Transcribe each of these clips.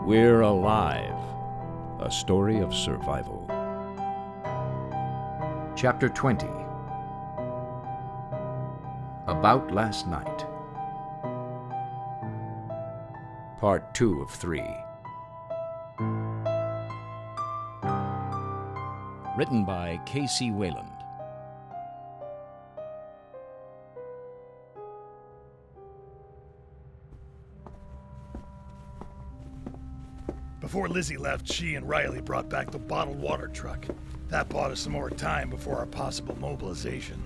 We're Alive, a story of survival. Chapter 20. About Last Night. Part 2 of 3. Written by Kc Wayland. Before Lizzie left, she and Riley brought back the bottled water truck. That bought us some more time before our possible mobilization.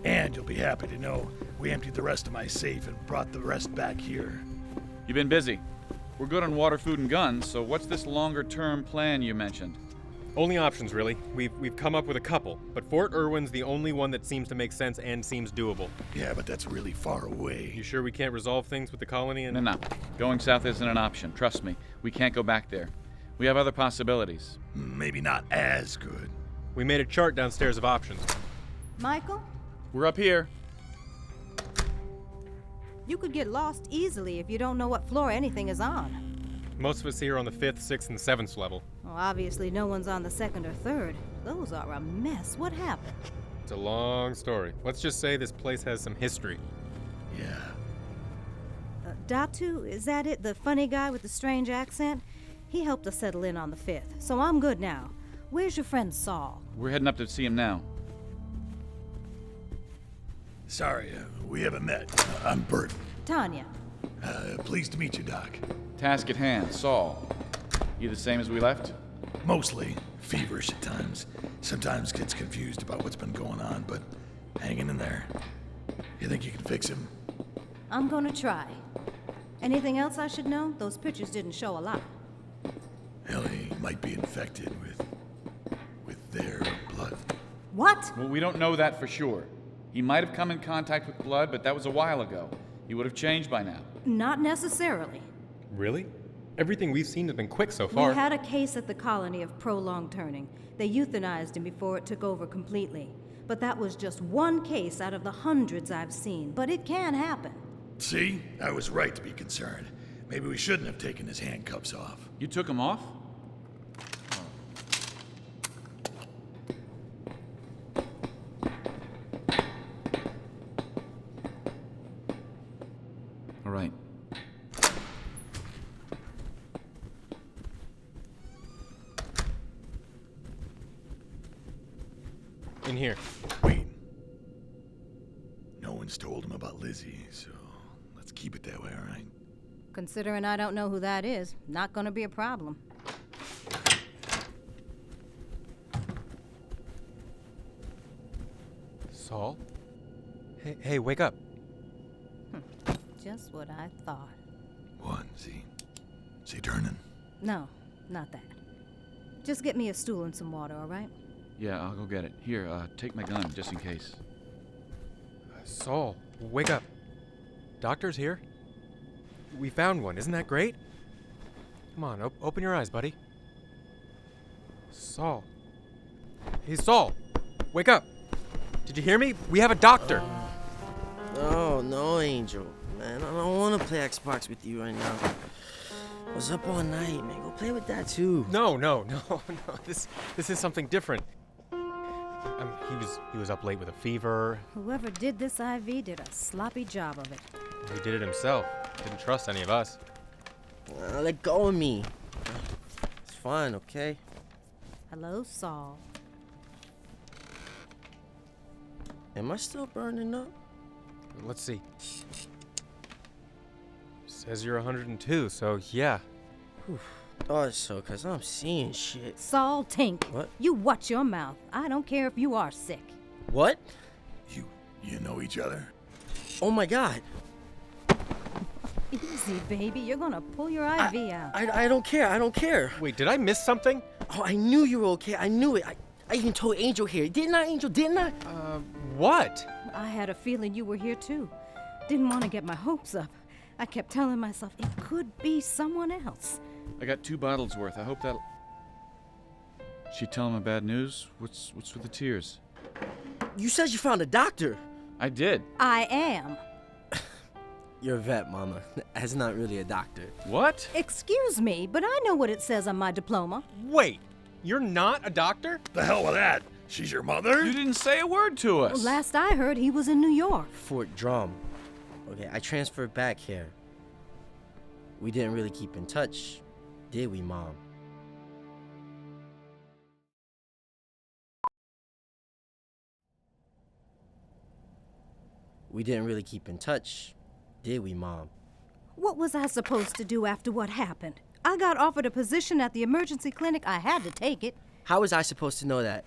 And you'll be happy to know we emptied the rest of my safe and brought the rest back here. You've been busy. We're good on water, food, and guns, so what's this longer-term plan you mentioned? Only options, really. We've come up with a couple, but Fort Irwin's the only one that seems to make sense and seems doable. Yeah, but that's really far away. You sure we can't resolve things with the colony and... No. Going south isn't an option. Trust me. We can't go back there. We have other possibilities. Maybe not as good. We made a chart downstairs of options. Michael, We're up here. you could get lost easily if you don't know what floor anything is on. Most of us here are on the 5th, 6th, and 7th level. Well, obviously no one's on the 2nd or 3rd. Those are a mess. What happened? It's a long story. Let's just say this place has some history. Yeah. Datu, is that it? The funny guy with the strange accent? He helped us settle in on the 5th, so I'm good now. Where's your friend Saul? We're heading up to see him now. Sorry, we haven't met. I'm Bert. Tanya. Pleased to meet you, Doc. Task at hand, Saul. You the same as we left? Mostly feverish at times. Sometimes gets confused about what's been going on, but hanging in there. You think you can fix him? I'm gonna try. Anything else I should know? Those pictures didn't show a lot. Hell, he might be infected with their blood. What? Well, we don't know that for sure. He might have come in contact with blood, but that was a while ago. He would have changed by now. Not necessarily. Really? Everything we've seen has been quick so far. We had a case at the colony of prolonged turning. They euthanized him before it took over completely. But that was just one case out of the hundreds I've seen. But it can happen. See? I was right to be concerned. Maybe we shouldn't have taken his handcuffs off. You took him off? All right. In here. Wait. No one's told him about Lizzie, so let's keep it that way, all right? Considering I don't know who that is, not gonna be a problem. Saul? Hey, wake up. Just what I thought. What? Is he turning? No, not that. Just get me a stool and some water, all right? Yeah, I'll go get it. Here, take my gun, just in case. Saul, wake up. Doctor's here. We found one. Isn't that great? Come on, open your eyes, buddy. Saul. Hey, Saul. Wake up. Did you hear me? We have a doctor. Oh, no, Angel. Man, I don't want to play Xbox with you right now. I was up all night, man. Go play with that, too. No. This is something different. He was up late with a fever. Whoever did this IV did a sloppy job of it. He did it himself. Didn't trust any of us. Let go of me. It's fine, okay? Hello, Saul. Am I still burning up? Let's see. Says you're 102, so yeah. Oh, so, because I'm seeing shit. Saul Tink. What? You watch your mouth. I don't care if you are sick. What? You know each other? Oh, my God. Easy, baby. You're gonna pull your IV out. I don't care. I don't care. Wait, did I miss something? Oh, I knew you were okay. I knew it. I even told Angel here. Didn't I, Angel? Didn't I? What? I had a feeling you were here too. Didn't want to get my hopes up. I kept telling myself it could be someone else. I got 2 bottles worth. I hope that'll... She tell him bad news? What's with the tears? You said you found a doctor. I did. I am. You're a vet, Mama. That's not really a doctor. What? Excuse me, but I know what it says on my diploma. Wait, you're not a doctor? The hell with that. She's your mother? You didn't say a word to us. Last I heard, he was in New York. Fort Drum. Okay, I transferred back here. We didn't really keep in touch, did we, Mom? We didn't really keep in touch, did we, Mom? What was I supposed to do after what happened? I got offered a position at the emergency clinic. I had to take it. How was I supposed to know that?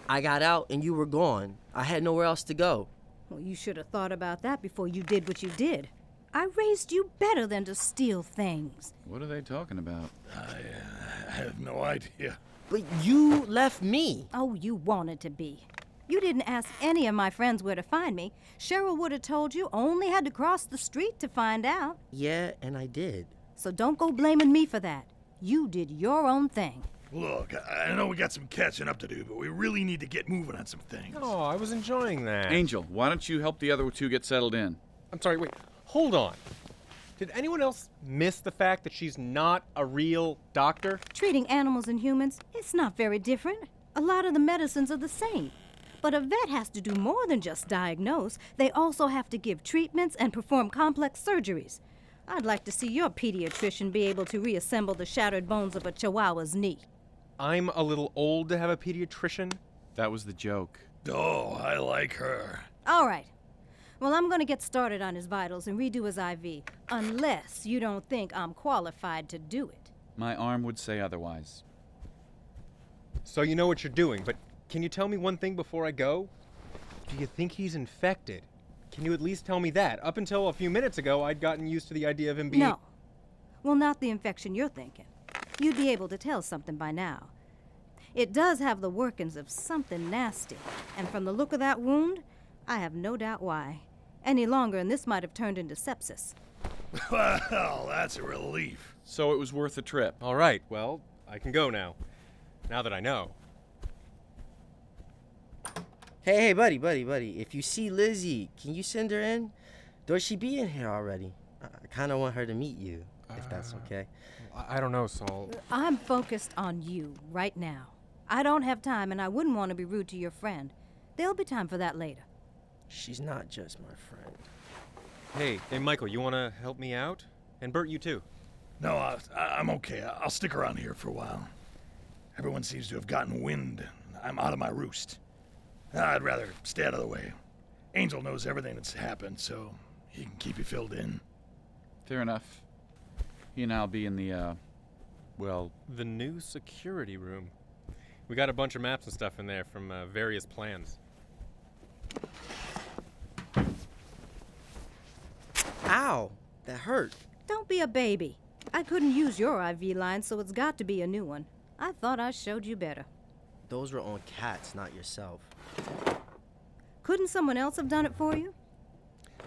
I got out and you were gone. I had nowhere else to go. Well, you should have thought about that before you did what you did. I raised you better than to steal things. What are they talking about? I have no idea. But you left me. Oh, you wanted to be. You didn't ask any of my friends where to find me. Cheryl would have told you, only had to cross the street to find out. Yeah, and I did. So don't go blaming me for that. You did your own thing. Look, I know we got some catching up to do, but we really need to get moving on some things. Oh, I was enjoying that. Angel, why don't you help the other two get settled in? I'm sorry, wait, hold on. Did anyone else miss the fact that she's not a real doctor? Treating animals and humans, it's not very different. A lot of the medicines are the same. But a vet has to do more than just diagnose. They also have to give treatments and perform complex surgeries. I'd like to see your pediatrician be able to reassemble the shattered bones of a chihuahua's knee. I'm a little old to have a pediatrician. That was the joke. Oh, I like her. All right. Well, I'm going to get started on his vitals and redo his IV, unless you don't think I'm qualified to do it. My arm would say otherwise. So you know what you're doing, but can you tell me one thing before I go? Do you think he's infected? Can you at least tell me that? Up until a few minutes ago, I'd gotten used to the idea of him being... No. Well, not the infection you're thinking. You'd be able to tell something by now. It does have the workings of something nasty, and from the look of that wound, I have no doubt why. Any longer, and this might have turned into sepsis. Well, that's a relief. So it was worth the trip. All right, well, I can go now. Now that I know. Hey, buddy. If you see Lizzie, can you send her in? Or she be in here already? I kind of want her to meet you, if that's okay. I don't know, Saul. I'm focused on you right now. I don't have time, and I wouldn't want to be rude to your friend. There'll be time for that later. She's not just my friend. Hey, Michael, you want to help me out? And Bert, you too. No, I'm okay. I'll stick around here for a while. Everyone seems to have gotten wind. I'm out of my roost. I'd rather stay out of the way. Angel knows everything that's happened, so he can keep you filled in. Fair enough. He and I'll be in the, The new security room. We got a bunch of maps and stuff in there from various plans. Ow, that hurt. Don't be a baby. I couldn't use your IV line, so it's got to be a new one. I thought I showed you better. Those were on cats, not yourself. Couldn't someone else have done it for you?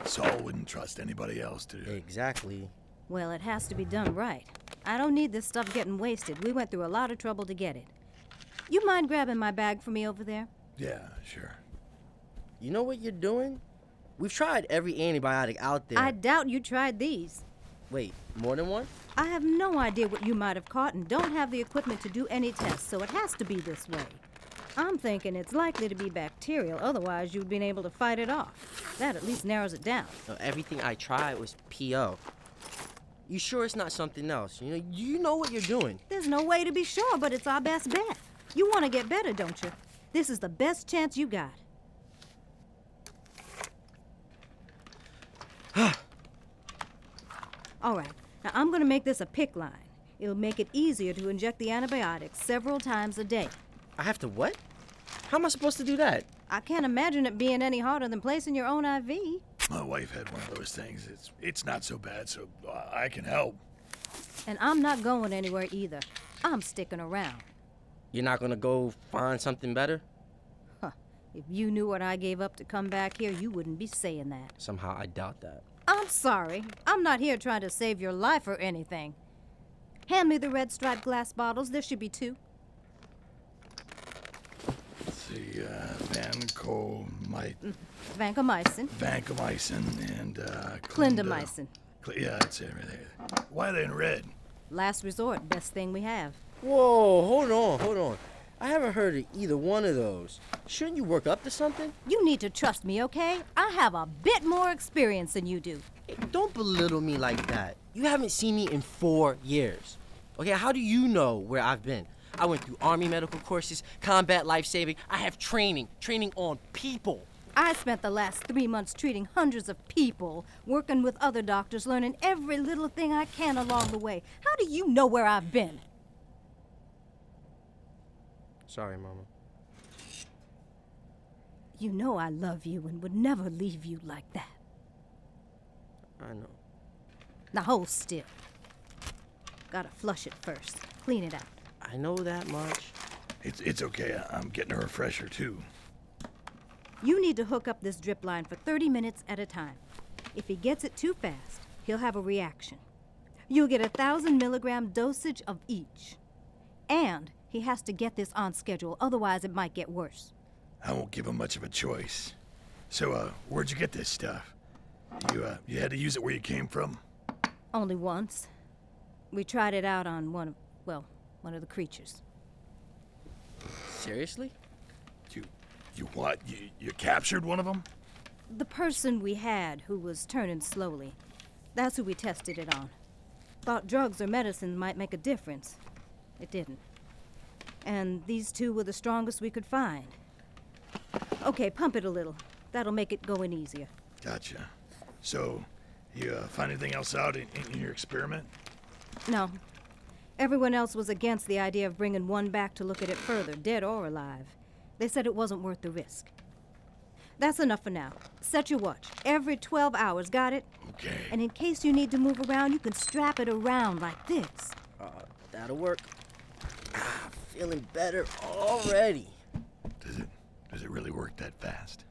Saul wouldn't trust anybody else to do it. Exactly. Well, it has to be done right. I don't need this stuff getting wasted. We went through a lot of trouble to get it. You mind grabbing my bag for me over there? Yeah, sure. You know what you're doing? We've tried every antibiotic out there. I doubt you tried these. Wait, more than one? I have no idea what you might have caught and don't have the equipment to do any tests, so it has to be this way. I'm thinking it's likely to be bacterial, otherwise you'd been able to fight it off. That at least narrows it down. Everything I tried was PO. You sure it's not something else? You know what you're doing. There's no way to be sure, but it's our best bet. You want to get better, don't you? This is the best chance you got. All right, now I'm going to make this a PICC line. It'll make it easier to inject the antibiotics several times a day. I have to what? How am I supposed to do that? I can't imagine it being any harder than placing your own IV. My wife had one of those things. It's not so bad, so I can help. And I'm not going anywhere either. I'm sticking around. You're not gonna go find something better? Huh. If you knew what I gave up to come back here, you wouldn't be saying that. Somehow I doubt that. I'm sorry. I'm not here trying to save your life or anything. Hand me the red striped glass bottles. There should be 2. Let's see, vancomycin, and Clindamycin. Yeah, that's it right there. Why are they in red? Last resort, best thing we have. Whoa, hold on. I haven't heard of either one of those. Shouldn't you work up to something? You need to trust me, okay? I have a bit more experience than you do. Hey, don't belittle me like that. You haven't seen me in 4 years. Okay, how do you know where I've been? I went through Army medical courses, combat life-saving. I have training on people. I spent the last 3 months treating hundreds of people, working with other doctors, learning every little thing I can along the way. How do you know where I've been? Sorry, Mama. You know I love you and would never leave you like that. I know. Now hold still. Gotta flush it first. Clean it out. I know that much. It's okay. I'm getting a refresher, too. You need to hook up this drip line for 30 minutes at a time. If he gets it too fast, he'll have a reaction. You'll get 1,000 milligram dosage of each. And he has to get this on schedule, otherwise it might get worse. I won't give him much of a choice. So, where'd you get this stuff? You had to use it where you came from? Only once. We tried it out on one of the creatures. Seriously? You what? You captured one of them? The person we had who was turning slowly. That's who we tested it on. Thought drugs or medicine might make a difference. It didn't. And these two were the strongest we could find. Okay, pump it a little. That'll make it go in easier. Gotcha. So, you find anything else out in your experiment? No. Everyone else was against the idea of bringing one back to look at it further, dead or alive. They said it wasn't worth the risk. That's enough for now. Set your watch. Every 12 hours, got it? Okay. And in case you need to move around, you can strap it around like this. That'll work. Feeling better already. Does it really work that fast?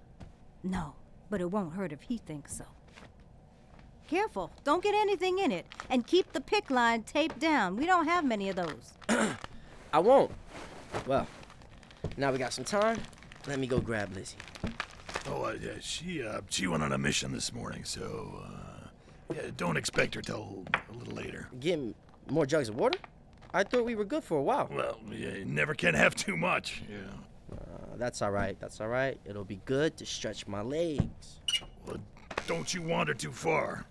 No, but it won't hurt if he thinks so. Careful, don't get anything in it. And keep the PICC line taped down. We don't have many of those. I won't. Well, now we got some time. Let me go grab Lizzie. Oh, yeah, she went on a mission this morning, so, don't expect her till a little later. Getting more jugs of water? I thought we were good for a while. Well, you never can have too much, That's all right. It'll be good to stretch my legs. Well, don't you wander too far.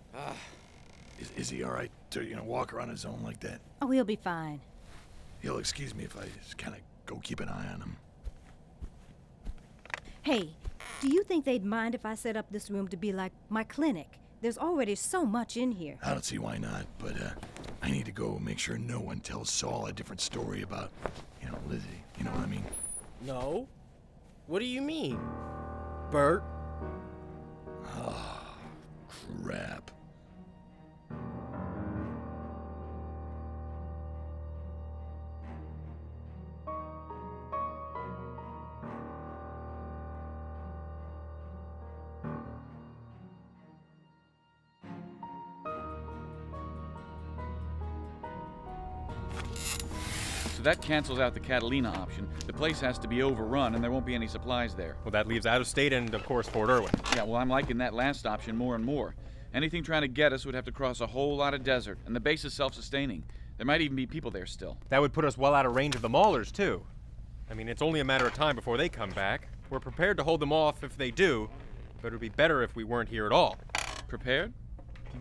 Is he all right to, walk around his own like that? Oh, he'll be fine. You'll excuse me if I just kind of go keep an eye on him. Hey, do you think they'd mind if I set up this room to be like my clinic? There's already so much in here. I don't see why not, but I need to go make sure no one tells Saul a different story about, Lizzie. You know what I mean? No. What do you mean? Bert? Oh, crap. So that cancels out the Catalina option. The place has to be overrun, and there won't be any supplies there. Well, that leaves out of state and, of course, Fort Irwin. Yeah, well, I'm liking that last option more and more. Anything trying to get us would have to cross a whole lot of desert, and the base is self-sustaining. There might even be people there still. That would put us well out of range of the Maulers, too. I mean, it's only a matter of time before they come back. We're prepared to hold them off if they do, but it would be better if we weren't here at all. Prepared?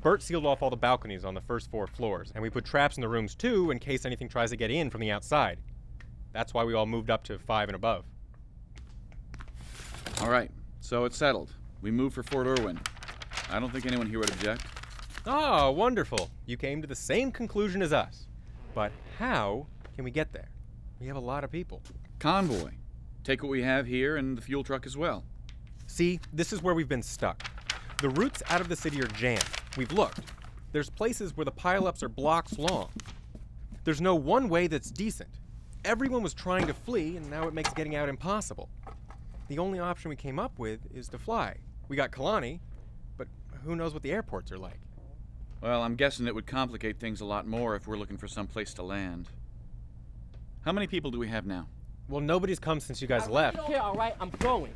Bert sealed off all the balconies on the first 4 floors, and we put traps in the rooms, too, in case anything tries to get in from the outside. That's why we all moved up to 5 and above. All right, so it's settled. We move for Fort Irwin. I don't think anyone here would object. Ah, wonderful. You came to the same conclusion as us. But how can we get there? We have a lot of people. Convoy. Take what we have here and the fuel truck as well. See, this is where we've been stuck. The routes out of the city are jammed. We've looked. There's places where the pileups are blocks long. There's no one way that's decent. Everyone was trying to flee, and now it makes getting out impossible. The only option we came up with is to fly. We got Kalani, but who knows what the airports are like. Well, I'm guessing it would complicate things a lot more if we're looking for some place to land. How many people do we have now? Well, nobody's come since you guys I left. don't care, all right? I'm going.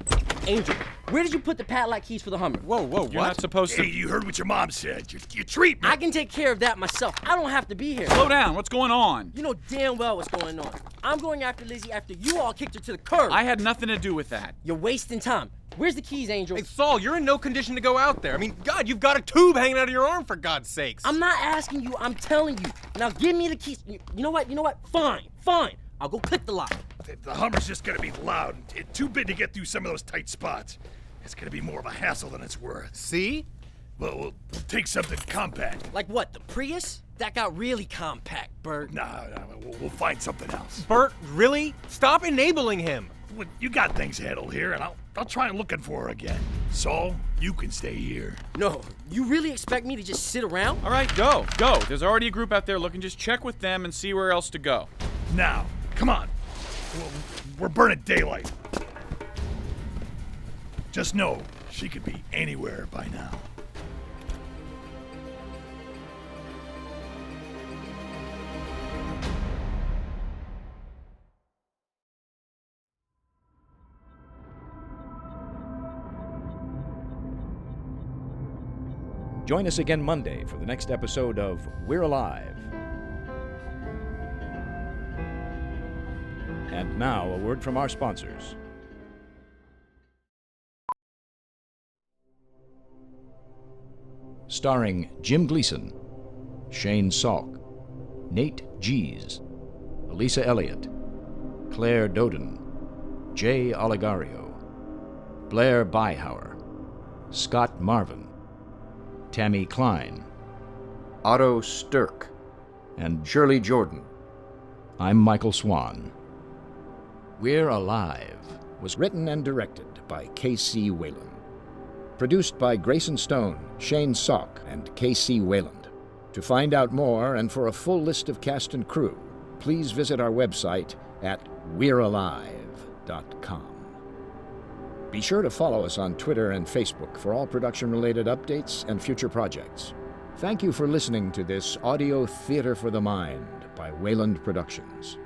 Angel, where did you put the padlock keys for the Hummer? Whoa, You're not supposed Hey, to. you heard what your mom said. You treat me. I can take care of that myself. I don't have to be here. Slow down. What's going on? You know damn well what's going on. I'm going after Lizzie after you all kicked her to the curb. I had nothing to do with that. You're wasting time. Where's the keys, Angel? Hey, Saul, you're in no condition to go out there. I mean, God, you've got a tube hanging out of your arm, for God's sakes. I'm not asking you, I'm telling you. Now give me the keys. You know what? Fine. I'll go click the lock. The Hummer's just gonna be loud and too big to get through some of those tight spots. It's gonna be more of a hassle than it's worth. See? Well, we'll take something compact. Like what, the Prius? That got really compact, Bert. No, we'll find something else. Bert, really? Stop enabling him. Well, you got things handled here, and I'll try looking for her again. Saul, you can stay here. No, you really expect me to just sit around? All right, go. There's already a group out there looking. Just check with them and see where else to go. Now, come on. We're burning daylight. Just know she could be anywhere by now. Join us again Monday for the next episode of We're Alive. And now, a word from our sponsors. Starring Jim Gleason, Shane Salk, Nate Gies, Elisa Elliott, Claire Doden, Jay Oligario, Blair Byhauer, Scott Marvin, Tammy Klein, Otto Stirk, and Shirley Jordan. I'm Michael Swan. We're Alive was written and directed by Kc Wayland. Produced by Grayson Stone, Shane Salk, and Kc Wayland. To find out more and for a full list of cast and crew, please visit our website at we'realive.com. Be sure to follow us on Twitter and Facebook for all production-related updates and future projects. Thank you for listening to this audio theater for the mind by Wayland Productions.